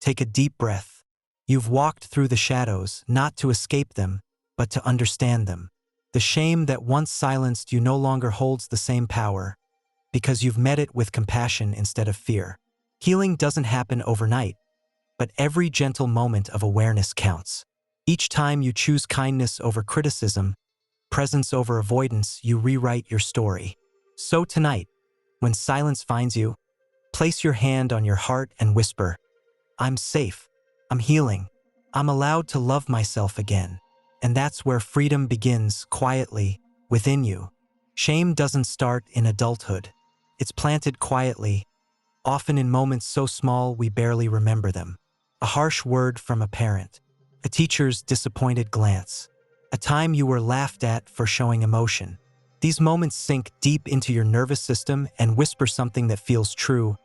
Take a deep breath. You've walked through the shadows, not to escape them, but to understand them. The shame that once silenced you no longer holds the same power, because you've met it with compassion instead of fear. Healing doesn't happen overnight, but every gentle moment of awareness counts. Each time you choose kindness over criticism, presence over avoidance, you rewrite your story. So tonight, when silence finds you, place your hand on your heart and whisper, "I'm safe. I'm healing. I'm allowed to love myself again." And that's where freedom begins, quietly, within you. Shame doesn't start in adulthood. It's planted quietly, often in moments so small we barely remember them. A harsh word from a parent, a teacher's disappointed glance, a time you were laughed at for showing emotion. These moments sink deep into your nervous system and whisper something that feels true: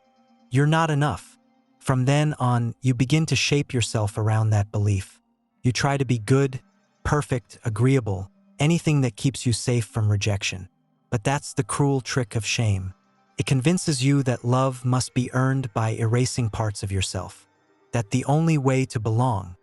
you're not enough. From then on, you begin to shape yourself around that belief. You try to be good, perfect, agreeable, anything that keeps you safe from rejection. But that's the cruel trick of shame. It convinces you that love must be earned by erasing parts of yourself, that the only way to belong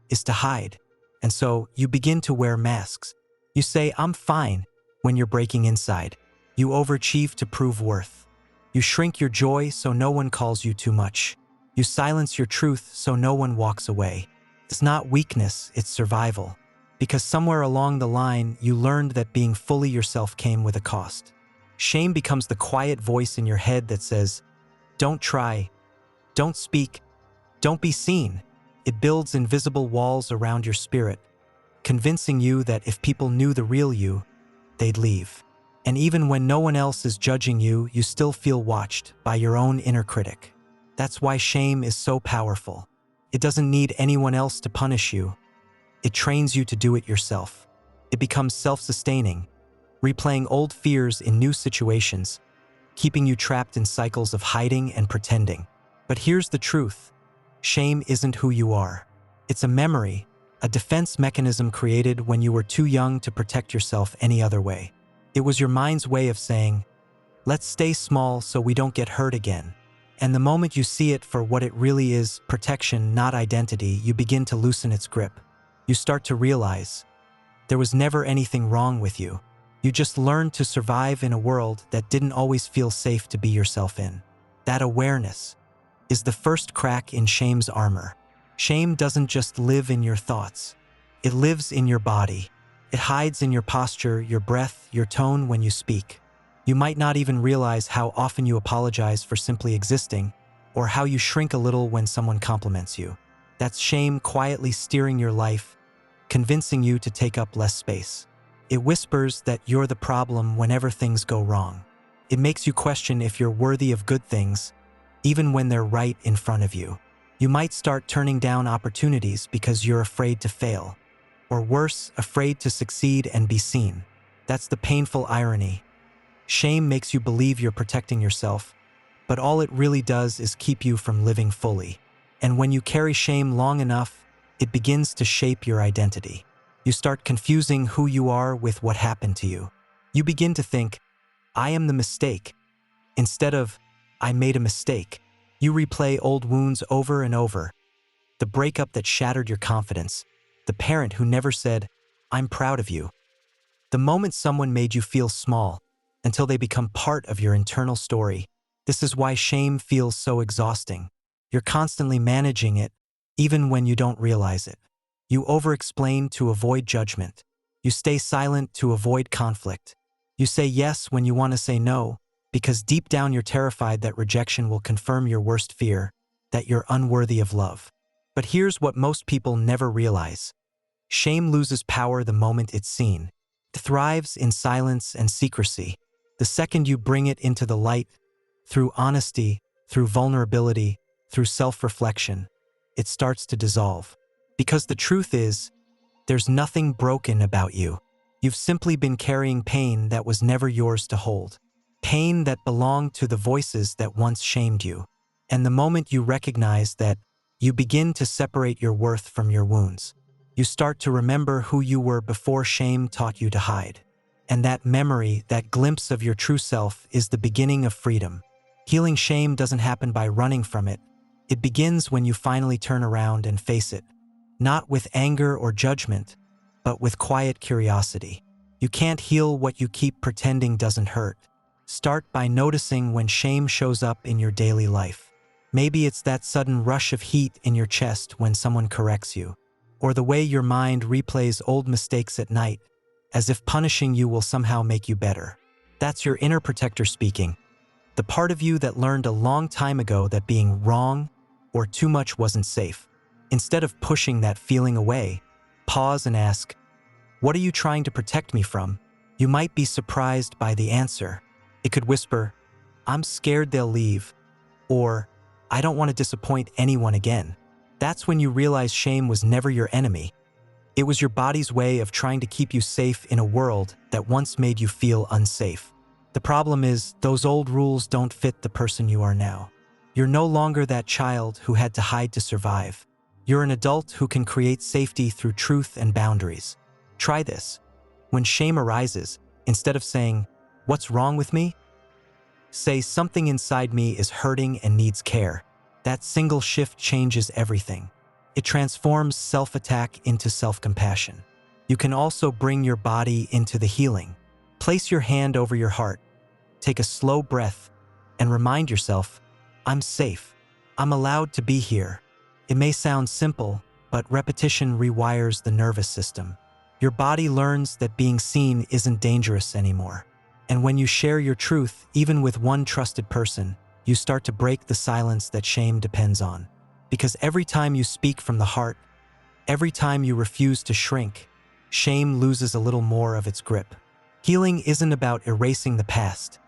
is to hide. And so you begin to wear masks. You say, "I'm fine," when you're breaking inside. You overachieve to prove worth. You shrink your joy so no one calls you too much. You silence your truth so no one walks away. It's not weakness, it's survival. Because somewhere along the line, you learned that being fully yourself came with a cost. Shame becomes the quiet voice in your head that says, "Don't try, don't speak, don't be seen." It builds invisible walls around your spirit, convincing you that if people knew the real you, they'd leave. And even when no one else is judging you, you still feel watched by your own inner critic. That's why shame is so powerful. It doesn't need anyone else to punish you. It trains you to do it yourself. It becomes self-sustaining, replaying old fears in new situations, keeping you trapped in cycles of hiding and pretending. But here's the truth. Shame isn't who you are. It's a memory, a defense mechanism created when you were too young to protect yourself any other way. It was your mind's way of saying, "Let's stay small so we don't get hurt again." And the moment you see it for what it really is, protection, not identity, you begin to loosen its grip. You start to realize there was never anything wrong with you. You just learned to survive in a world that didn't always feel safe to be yourself in. That awareness is the first crack in shame's armor. Shame doesn't just live in your thoughts. It lives in your body. It hides in your posture, your breath, your tone when you speak. You might not even realize how often you apologize for simply existing, or how you shrink a little when someone compliments you. That's shame quietly steering your life, convincing you to take up less space. It whispers that you're the problem whenever things go wrong. It makes you question if you're worthy of good things, even when they're right in front of you. You might start turning down opportunities because you're afraid to fail, or worse, afraid to succeed and be seen. That's the painful irony. Shame makes you believe you're protecting yourself, but all it really does is keep you from living fully. And when you carry shame long enough, it begins to shape your identity. You start confusing who you are with what happened to you. You begin to think, "I am the mistake," instead of, "I made a mistake." You replay old wounds over and over. The breakup that shattered your confidence, the parent who never said, "I'm proud of you," the moment someone made you feel small, until they become part of your internal story. This is why shame feels so exhausting. You're constantly managing it, even when you don't realize it. You over-explain to avoid judgment. You stay silent to avoid conflict. You say yes when you want to say no, because deep down you're terrified that rejection will confirm your worst fear, that you're unworthy of love. But here's what most people never realize. Shame loses power the moment it's seen. It thrives in silence and secrecy. The second you bring it into the light, through honesty, through vulnerability, through self-reflection, it starts to dissolve. Because the truth is, there's nothing broken about you. You've simply been carrying pain that was never yours to hold. Pain that belonged to the voices that once shamed you. And the moment you recognize that, you begin to separate your worth from your wounds. You start to remember who you were before shame taught you to hide. And that memory, that glimpse of your true self, is the beginning of freedom. Healing shame doesn't happen by running from it. It begins when you finally turn around and face it, not with anger or judgment, but with quiet curiosity. You can't heal what you keep pretending doesn't hurt. Start by noticing when shame shows up in your daily life. Maybe it's that sudden rush of heat in your chest when someone corrects you, or the way your mind replays old mistakes at night, as if punishing you will somehow make you better. That's your inner protector speaking, the part of you that learned a long time ago that being wrong or too much wasn't safe. Instead of pushing that feeling away, pause and ask, what are you trying to protect me from? You might be surprised by the answer. It could whisper, I'm scared they'll leave, or I don't want to disappoint anyone again. That's when you realize shame was never your enemy. It was your body's way of trying to keep you safe in a world that once made you feel unsafe. The problem is, those old rules don't fit the person you are now. You're no longer that child who had to hide to survive. You're an adult who can create safety through truth and boundaries. Try this. When shame arises, instead of saying, "What's wrong with me?" say, "Something inside me is hurting and needs care." That single shift changes everything. It transforms self-attack into self-compassion. You can also bring your body into the healing. Place your hand over your heart, take a slow breath, and remind yourself, I'm safe. I'm allowed to be here. It may sound simple, but repetition rewires the nervous system. Your body learns that being seen isn't dangerous anymore. And when you share your truth, even with one trusted person, you start to break the silence that shame depends on. Because every time you speak from the heart, every time you refuse to shrink, shame loses a little more of its grip. Healing isn't about erasing the past.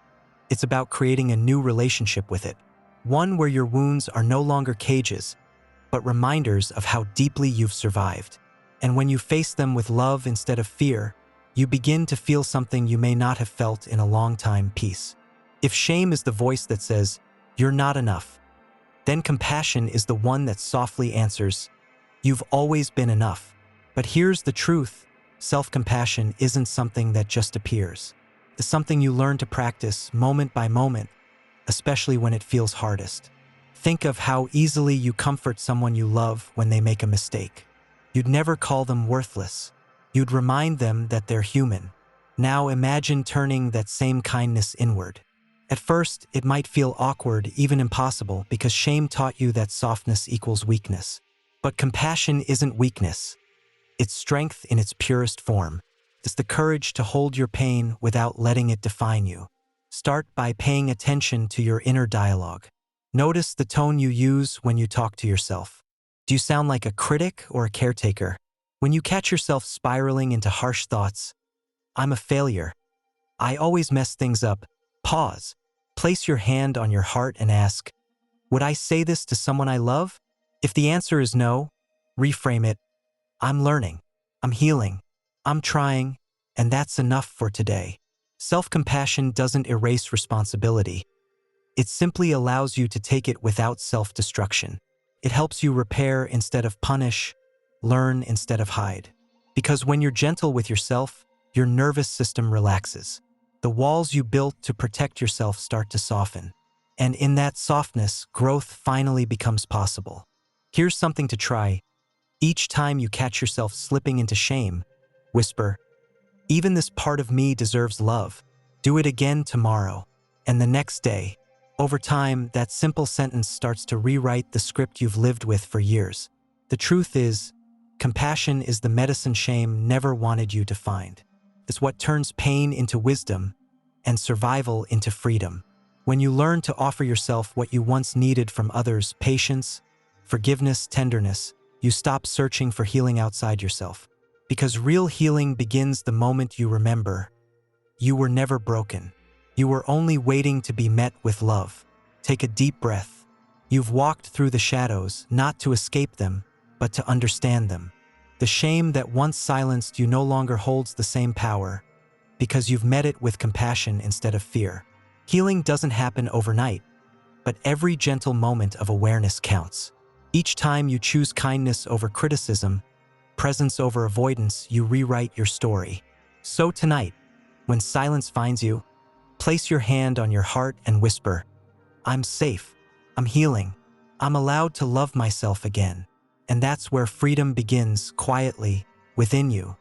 It's about creating a new relationship with it. One where your wounds are no longer cages, but reminders of how deeply you've survived. And when you face them with love instead of fear, you begin to feel something you may not have felt in a long time: peace. If shame is the voice that says, "You're not enough," then compassion is the one that softly answers, "You've always been enough." But here's the truth. Self-compassion isn't something that just appears. It's something you learn to practice moment by moment, especially when it feels hardest. Think of how easily you comfort someone you love when they make a mistake. You'd never call them worthless. You'd remind them that they're human. Now imagine turning that same kindness inward. At first, it might feel awkward, even impossible, because shame taught you that softness equals weakness. But compassion isn't weakness. It's strength in its purest form. It's the courage to hold your pain without letting it define you. Start by paying attention to your inner dialogue. Notice the tone you use when you talk to yourself. Do you sound like a critic or a caretaker? When you catch yourself spiraling into harsh thoughts, "I'm a failure. I always mess things up," pause. Place your hand on your heart and ask, would I say this to someone I love? If the answer is no, reframe it. I'm learning. I'm healing. I'm trying. And that's enough for today. Self-compassion doesn't erase responsibility. It simply allows you to take it without self-destruction. It helps you repair instead of punish, learn instead of hide. Because when you're gentle with yourself, your nervous system relaxes. The walls you built to protect yourself start to soften. And in that softness, growth finally becomes possible. Here's something to try. Each time you catch yourself slipping into shame, whisper, "Even this part of me deserves love." Do it again tomorrow, and the next day. Over time, that simple sentence starts to rewrite the script you've lived with for years. The truth is, compassion is the medicine shame never wanted you to find. It's what turns pain into wisdom and survival into freedom. When you learn to offer yourself what you once needed from others, patience, forgiveness, tenderness, you stop searching for healing outside yourself. Because real healing begins the moment you remember, you were never broken. You were only waiting to be met with love. Take a deep breath. You've walked through the shadows, not to escape them, but to understand them. The shame that once silenced you no longer holds the same power, because you've met it with compassion instead of fear. Healing doesn't happen overnight, but every gentle moment of awareness counts. Each time you choose kindness over criticism, presence over avoidance, you rewrite your story. So tonight, when silence finds you, place your hand on your heart and whisper, "I'm safe. I'm healing. I'm allowed to love myself again. And that's where freedom begins, quietly, within you.